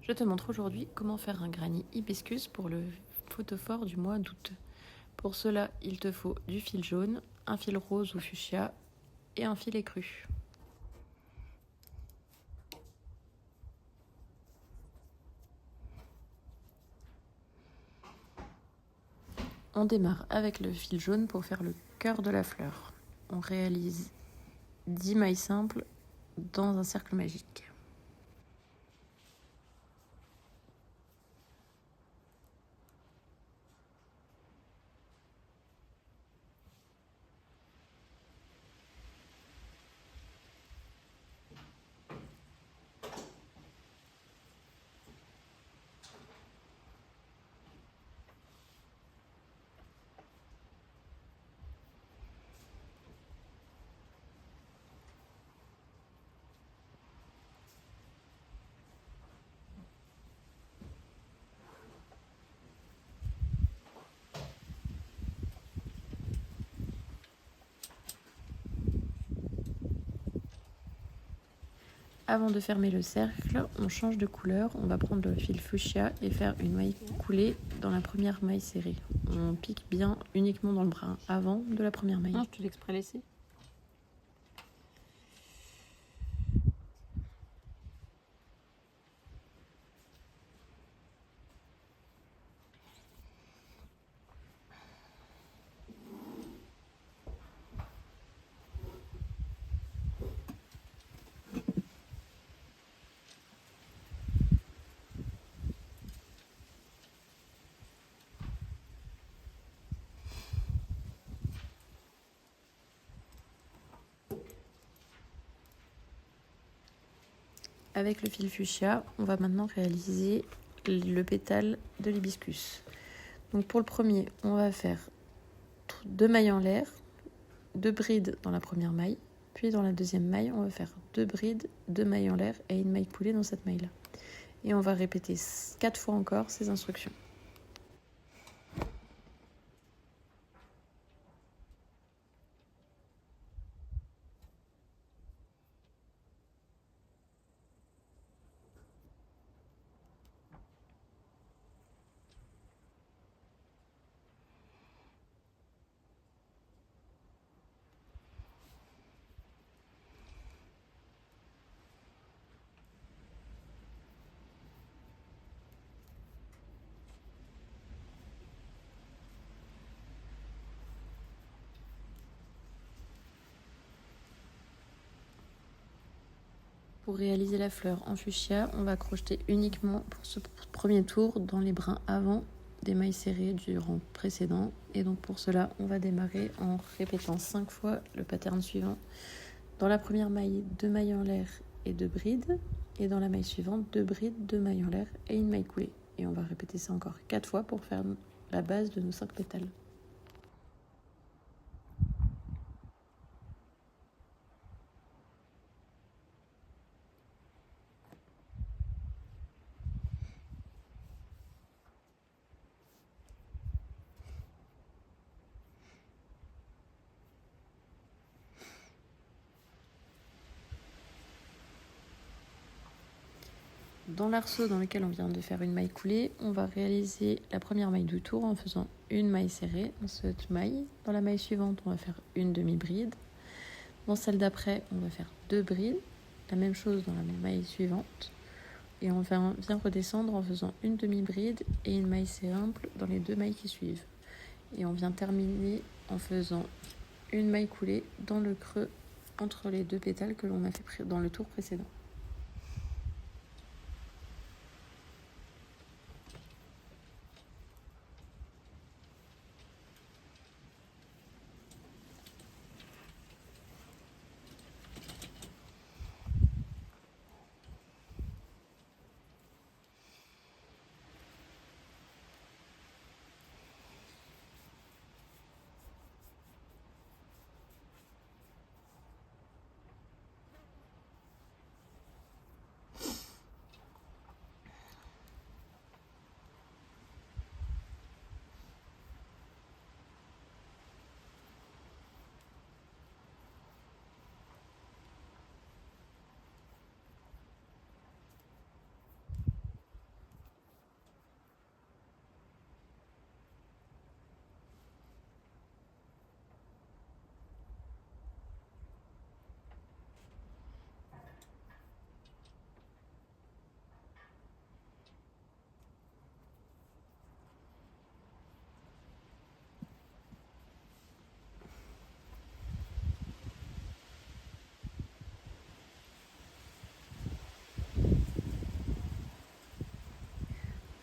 Je te montre aujourd'hui comment faire un granny hibiscus pour le photophore du mois d'août. Pour cela, il te faut du fil jaune, un fil rose ou fuchsia et un fil écru. On démarre avec le fil jaune pour faire le cœur de la fleur. On réalise 10 mailles simples dans un cercle magique. Avant de fermer le cercle, on change de couleur. On va prendre le fil fuchsia et faire une maille coulée dans la première maille serrée. On pique bien uniquement dans le brin avant de la première maille. Non, je te l'exprès laissé. Avec le fil fuchsia, on va maintenant réaliser le pétale de l'hibiscus. Donc pour le premier, on va faire 2 mailles en l'air, 2 brides dans la première maille, puis dans la deuxième maille, on va faire 2 brides, 2 mailles en l'air et une maille coulée dans cette maille-là. Et on va répéter 4 fois encore ces instructions. Pour réaliser la fleur en fuchsia, on va crocheter uniquement pour ce premier tour dans les brins avant des mailles serrées du rang précédent. Et donc pour cela, on va démarrer en répétant 5 fois le pattern suivant. Dans la première maille, 2 mailles en l'air et 2 brides. Et dans la maille suivante, 2 brides, 2 mailles en l'air et une maille coulée. Et on va répéter ça encore 4 fois pour faire la base de nos 5 pétales. Dans l'arceau dans lequel on vient de faire une maille coulée, on va réaliser la première maille du tour en faisant une maille serrée dans cette maille. Dans la maille suivante, on va faire une demi-bride. Dans celle d'après, on va faire 2 brides. La même chose dans la maille suivante. Et on vient redescendre en faisant une demi-bride et une maille simple dans les 2 mailles qui suivent. Et on vient terminer en faisant une maille coulée dans le creux entre les 2 pétales que l'on a fait dans le tour précédent.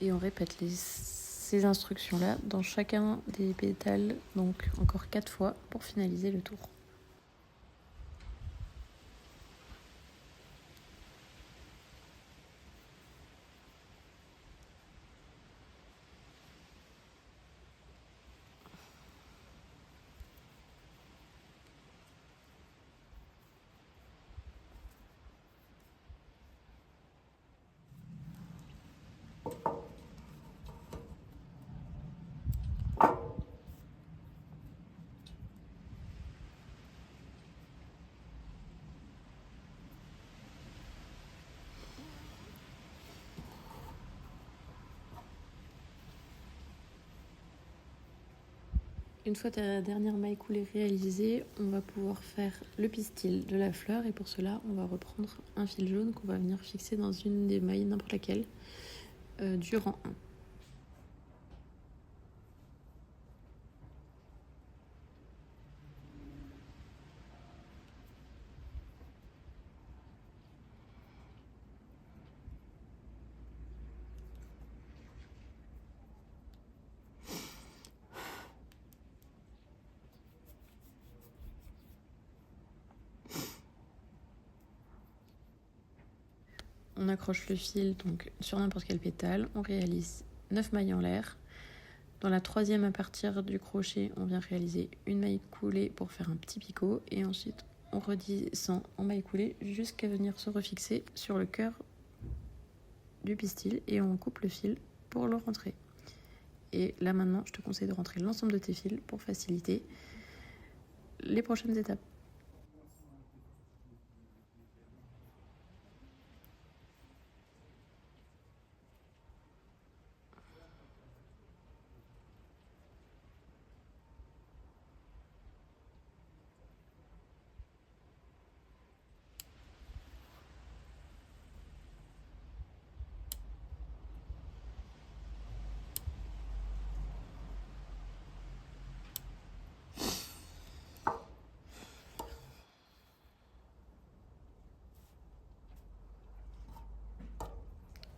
Et on répète ces instructions-là dans chacun des pétales, donc encore 4 fois pour finaliser le tour. Une fois ta dernière maille coulée réalisée, on va pouvoir faire le pistil de la fleur et pour cela, on va reprendre un fil jaune qu'on va venir fixer dans une des mailles, n'importe laquelle, du rang 1. On accroche le fil donc sur n'importe quel pétale, on réalise 9 mailles en l'air. Dans la troisième, à partir du crochet, on vient réaliser une maille coulée pour faire un petit picot et ensuite on redescend en maille coulée jusqu'à venir se refixer sur le cœur du pistil et on coupe le fil pour le rentrer. Et là maintenant, je te conseille de rentrer l'ensemble de tes fils pour faciliter les prochaines étapes.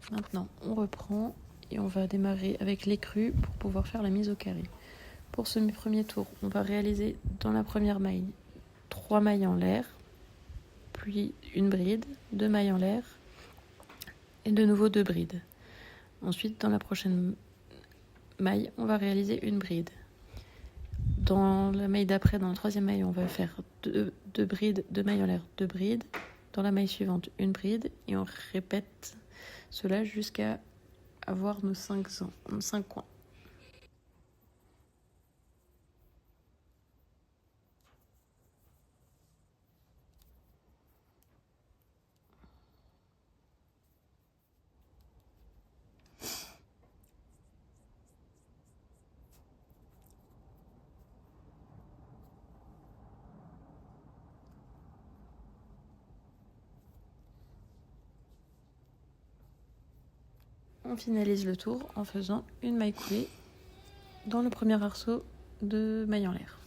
Maintenant, on reprend et on va démarrer avec l'écrue pour pouvoir faire la mise au carré. Pour ce premier tour, on va réaliser dans la première maille 3 mailles en l'air, puis une bride, 2 mailles en l'air et de nouveau 2 brides. Ensuite, dans la prochaine maille, on va réaliser une bride. Dans la maille d'après, dans la troisième maille, on va faire 2 brides, 2 mailles en l'air, 2 brides. Dans la maille suivante, une bride et on répète cela jusqu'à avoir nos 5 coins. On finalise le tour en faisant une maille coulée dans le premier arceau de maille en l'air.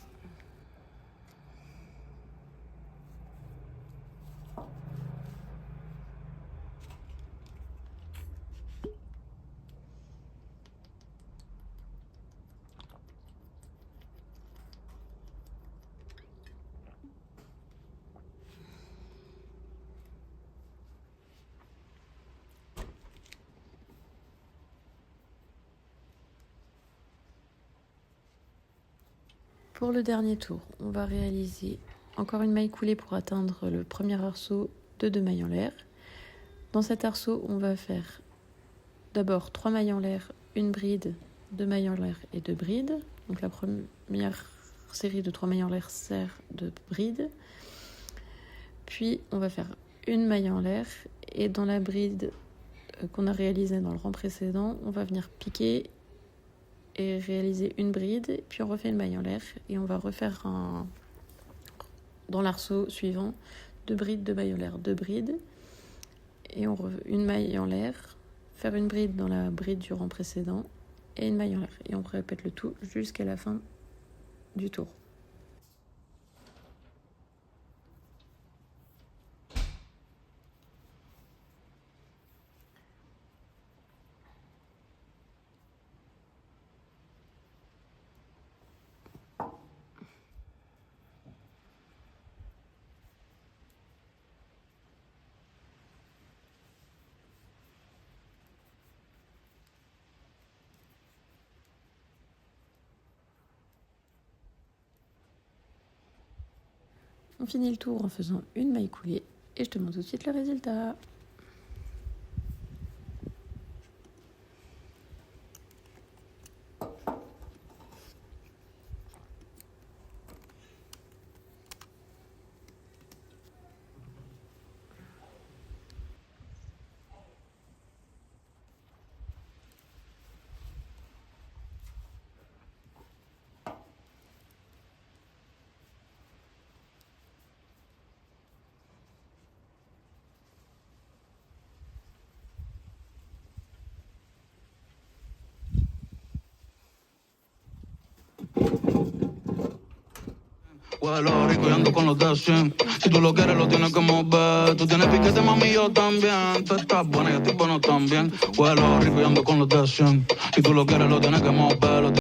Pour le dernier tour, on va réaliser encore une maille coulée pour atteindre le premier arceau de 2 mailles en l'air. Dans cet arceau, on va faire d'abord 3 mailles en l'air, une bride, 2 mailles en l'air et 2 brides. Donc la première série de 3 mailles en l'air sert de bride. Puis on va faire une maille en l'air et dans la bride qu'on a réalisée dans le rang précédent, on va venir piquer et réaliser une bride, puis on refait une maille en l'air et on va refaire dans l'arceau suivant 2 brides, 2 mailles en l'air, 2 brides et une maille en l'air, faire une bride dans la bride du rang précédent et une maille en l'air et on répète le tout jusqu'à la fin du tour. On finit le tour en faisant une maille coulée et je te montre tout de suite le résultat. Huelo rico y ando con los de 100. Si tú lo quieres, lo tienes que mover. Tú tienes piquete, mami, yo también. Tú estás buena y yo estoy bueno también. Huelo rico y ando con los de 100. Si tú lo quieres, lo tienes que mover.